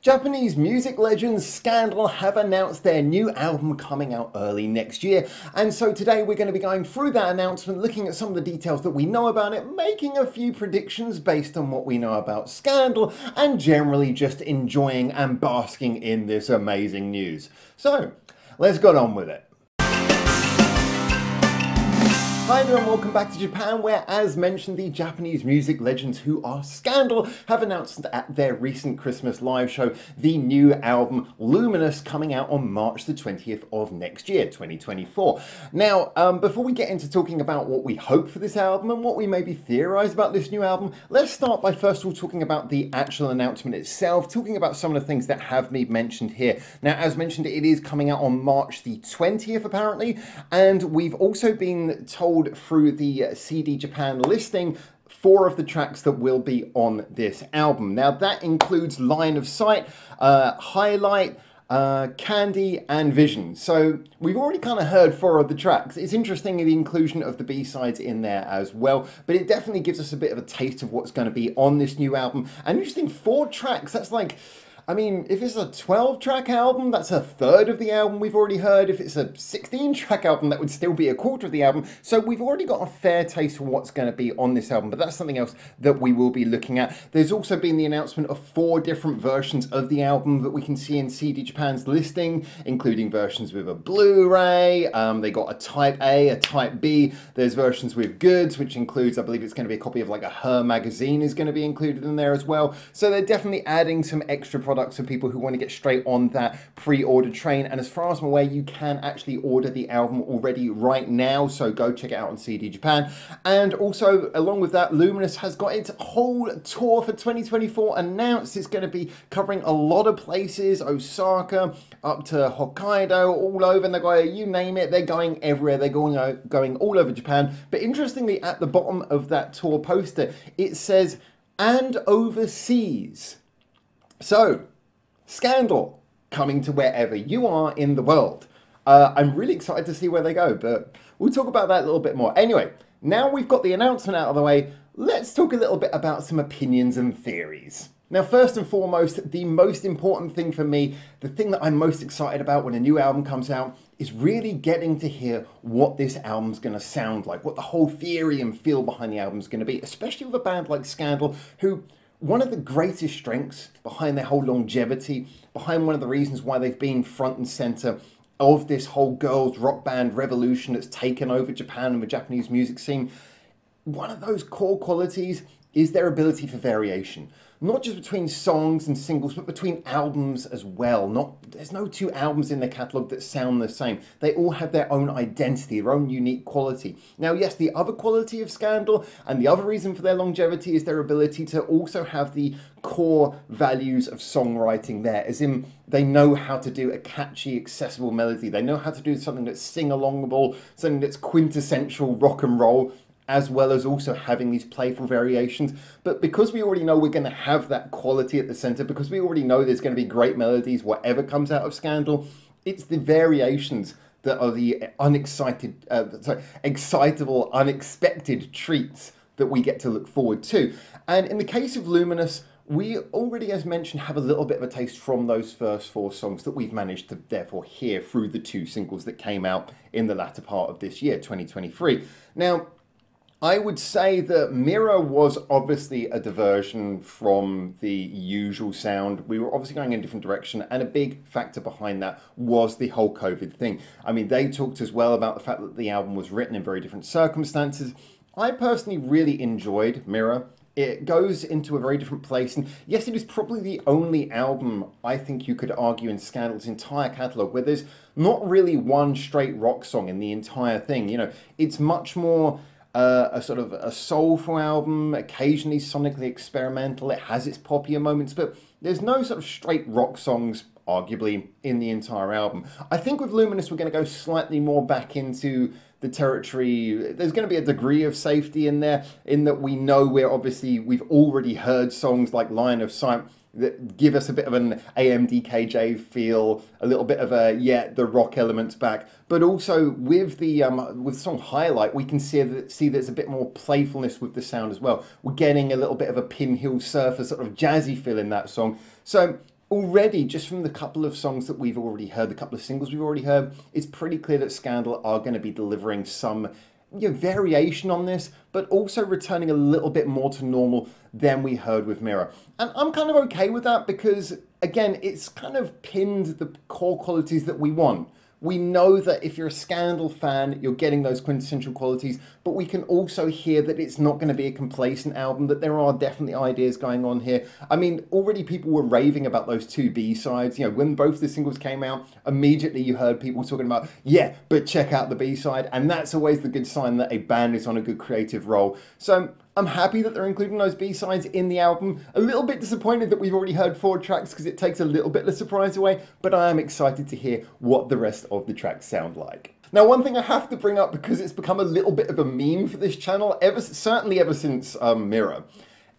Japanese music legends Scandal have announced their new album coming out early next year, and so today we're going to be going through that announcement, looking at some of the details that we know about it, making a few predictions based on what we know about Scandal, and generally just enjoying and basking in this amazing news. So, let's get on with it. Hi there and welcome back to Japan, where, as mentioned, the Japanese music legends who are Scandal have announced at their recent Christmas live show the new album Luminous, coming out on March the 20th of next year, 2024. Now, before we get into talking about what we hope for this album and what we maybe theorise about this new album, let's start by first of all talking about the actual announcement itself, talking about some of the things that have been mentioned here. Now, as mentioned, it is coming out on March the 20th apparently, and we've also been told through the CD Japan listing 4 of the tracks that will be on this album. Now that includes Line of Sight, Highlight, Candy and Vision. So we've already kind of heard 4 of the tracks. It's interesting the inclusion of the B-sides in there as well, but it definitely gives us a bit of a taste of what's going to be on this new album. And interesting, 4 tracks, that's like, I mean, if it's a 12-track album, that's a third of the album we've already heard. If it's a 16-track album, that would still be a quarter of the album. So we've already got a fair taste for what's going to be on this album, but that's something else that we will be looking at. There's also been the announcement of 4 different versions of the album that we can see in CD Japan's listing, including versions with a Blu-ray. They got a Type A, a Type B. There's versions with goods, which includes, I believe it's going to be a copy of like a Her magazine is going to be included in there as well. So they're definitely adding some extra products for people who want to get straight on that pre-order train. And as far as I'm aware, you can actually order the album already right now, so go check it out on CD Japan. And also, along with that, Luminous has got its whole tour for 2024 announced. It's going to be covering a lot of places, Osaka up to Hokkaido, all over, and they're going, you name it, they're going everywhere. They're going all over Japan. But interestingly, at the bottom of that tour poster, it says, and overseas. So, Scandal coming to wherever you are in the world. I'm really excited to see where they go, but we'll talk about that a little bit more. Anyway, now we've got the announcement out of the way, let's talk a little bit about some opinions and theories. Now, first and foremost, the most important thing for me, the thing that I'm most excited about when a new album comes out, is really getting to hear what this album's going to sound like, what the whole theory and feel behind the album's going to be, especially with a band like Scandal, who, one of the greatest strengths behind their whole longevity, behind one of the reasons why they've been front and center of this whole girls rock band revolution that's taken over Japan and the Japanese music scene, one of those core qualities is their ability for variation. Not just between songs and singles, but between albums as well. There's no 2 albums in their catalogue that sound the same. They all have their own identity, their own unique quality. Now, yes, the other quality of Scandal and the other reason for their longevity is their ability to also have the core values of songwriting there, as in they know how to do a catchy, accessible melody. They know how to do something that's sing-alongable, something that's quintessential rock and roll, as well as also having these playful variations. But because we already know we're going to have that quality at the center, because we already know there's going to be great melodies, whatever comes out of Scandal, it's the variations that are the excitable, unexpected treats that we get to look forward to. And in the case of Luminous, we already, as mentioned, have a little bit of a taste from those first 4 songs that we've managed to therefore hear through the 2 singles that came out in the latter part of this year, 2023. Now, I would say that Mirror was obviously a diversion from the usual sound. We were obviously going in a different direction, and a big factor behind that was the whole COVID thing. I mean, they talked as well about the fact that the album was written in very different circumstances. I personally really enjoyed Mirror. It goes into a very different place, and yes, it is probably the only album I think you could argue in Scandal's entire catalogue where there's not really one straight rock song in the entire thing. You know, it's much more a sort of a soulful album, occasionally sonically experimental. It has its poppier moments, but there's no sort of straight rock songs, arguably, in the entire album. I think with Luminous, we're going to go slightly more back into the territory. There's going to be a degree of safety in there, in that we know we've already heard songs like Line of Sight that give us a bit of an AMDKJ feel, a little bit of the rock elements back. But also with the song Highlight, we can see there's a bit more playfulness with the sound as well. We're getting a little bit of a Pinhill Surfer sort of jazzy feel in that song. So already, just from the couple of songs that we've already heard, the couple of singles we've already heard, it's pretty clear that Scandal are going to be delivering some variation on this, but also returning a little bit more to normal than we heard with Mirror. And I'm kind of okay with that because, again, it's kind of pinned the core qualities that we want. We know that if you're a Scandal fan, you're getting those quintessential qualities, but we can also hear that it's not going to be a complacent album, that there are definitely ideas going on here. I mean, already people were raving about those two B-sides. You know, when both the singles came out, immediately you heard people talking about, yeah, but check out the B-side. And that's always the good sign that a band is on a good creative roll. So I'm happy that they're including those B-sides in the album. A little bit disappointed that we've already heard 4 tracks because it takes a little bit of the surprise away, but I am excited to hear what the rest of the tracks sound like. Now, one thing I have to bring up because it's become a little bit of a meme for this channel, certainly ever since Mirror,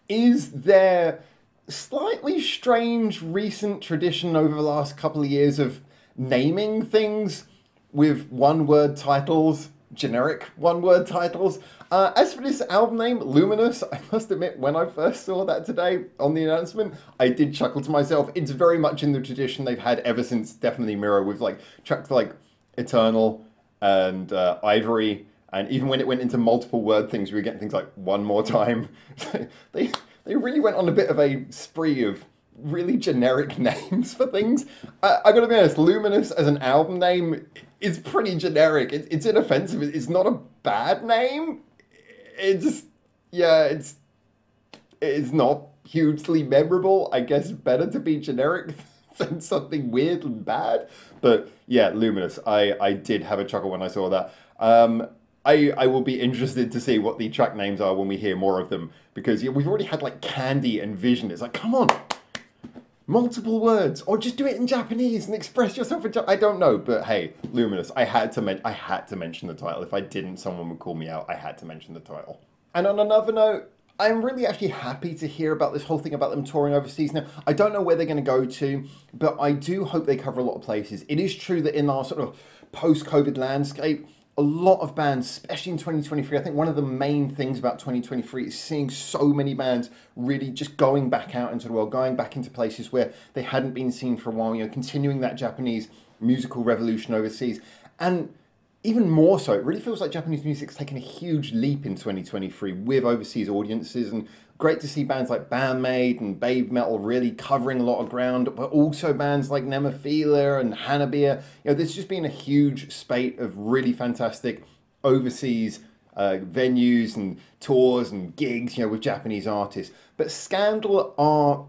is their slightly strange recent tradition over the last couple of years of naming things with one-word titles, generic one-word titles. As for this album name, Luminous, I must admit, when I first saw that today on the announcement, I did chuckle to myself. It's very much in the tradition they've had ever since definitely Mirror, with like tracks like Eternal and Ivory, and even when it went into multiple word things, we were getting things like One More Time. they really went on a bit of a spree of really generic names for things. I gotta be honest, Luminous as an album name is pretty generic. It's inoffensive. It's not a bad name. It's not hugely memorable. I guess better to be generic than something weird and bad. But yeah, Luminous. I did have a chuckle when I saw that. I will be interested to see what the track names are when we hear more of them, because we've already had like Candy and Vision. It's like, come on, multiple words, or just do it in Japanese and express yourself in Japanese. I don't know, but hey, Luminous. I had to mention the title. If I didn't, someone would call me out. I had to mention the title. And on another note, I'm really actually happy to hear about this whole thing about them touring overseas. Now, I don't know where they're going to go to, but I do hope they cover a lot of places. It is true that in our sort of post-COVID landscape, a lot of bands, especially in 2023, I think one of the main things about 2023 is seeing so many bands really just going back out into the world, going back into places where they hadn't been seen for a while, continuing that Japanese musical revolution overseas. And even more so, it really feels like Japanese music's taken a huge leap in 2023 with overseas audiences, and great to see bands like Bandmade and Babe Metal really covering a lot of ground, but also bands like Nemophila and Hanabiya. There's just been a huge spate of really fantastic overseas venues and tours and gigs, with Japanese artists. But Scandal are,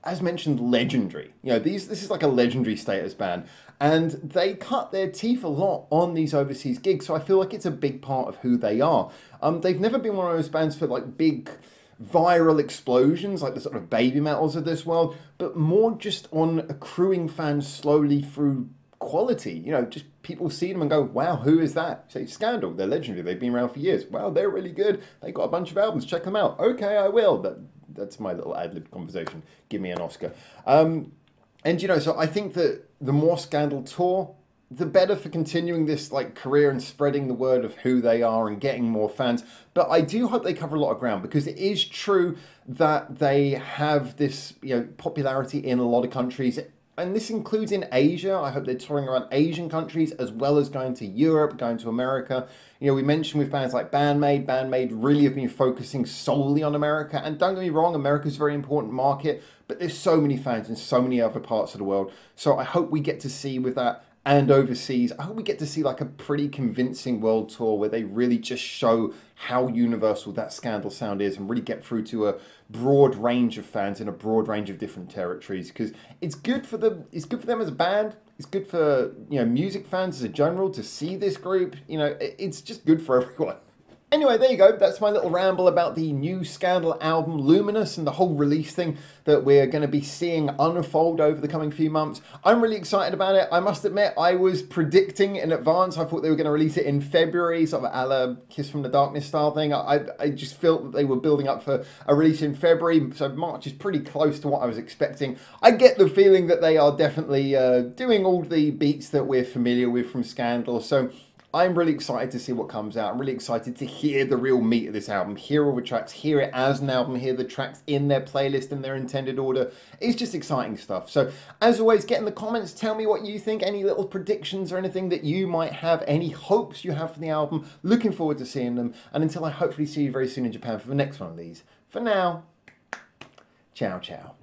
as mentioned, legendary. This is like a legendary status band. And they cut their teeth a lot on these overseas gigs, so I feel like it's a big part of who they are. They've never been one of those bands for like big viral explosions, like the sort of Baby Metals of this world, but more just on accruing fans slowly through quality. Just people see them and go, wow, who is that? Say, Scandal, they're legendary, they've been around for years. Wow, they're really good, they got a bunch of albums, check them out. Okay, I will. That's my little ad-lib conversation. Give me an Oscar. And so I think that the more Scandal tour, the better for continuing this like career and spreading the word of who they are and getting more fans. But I do hope they cover a lot of ground, because it is true that they have this popularity in a lot of countries. And this includes in Asia. I hope they're touring around Asian countries as well as going to Europe, going to America. We mentioned with bands like Bandmade. Bandmade really have been focusing solely on America. And don't get me wrong, America's a very important market, but there's so many fans in so many other parts of the world. So I hope we get to see with that, and overseas, I hope we get to see like a pretty convincing world tour where they really just show how universal that Scandal sound is and really get through to a broad range of fans in a broad range of different territories, because it's good for them. It's good for them as a band. It's good for music fans as a general to see this group. It's just good for everyone. Anyway, there you go. That's my little ramble about the new Scandal album, Luminous, and the whole release thing that we're going to be seeing unfold over the coming few months. I'm really excited about it. I must admit, I was predicting in advance. I thought they were going to release it in February, sort of a la Kiss from the Darkness style thing. I just felt that they were building up for a release in February, so March is pretty close to what I was expecting. I get the feeling that they are definitely doing all the beats that we're familiar with from Scandal, so I'm really excited to see what comes out. I'm really excited to hear the real meat of this album, hear all the tracks, hear it as an album, hear the tracks in their playlist in their intended order. It's just exciting stuff. So as always, get in the comments, tell me what you think, any little predictions or anything that you might have, any hopes you have for the album. Looking forward to seeing them. And until I hopefully see you very soon in Japan for the next one of these, for now, ciao ciao.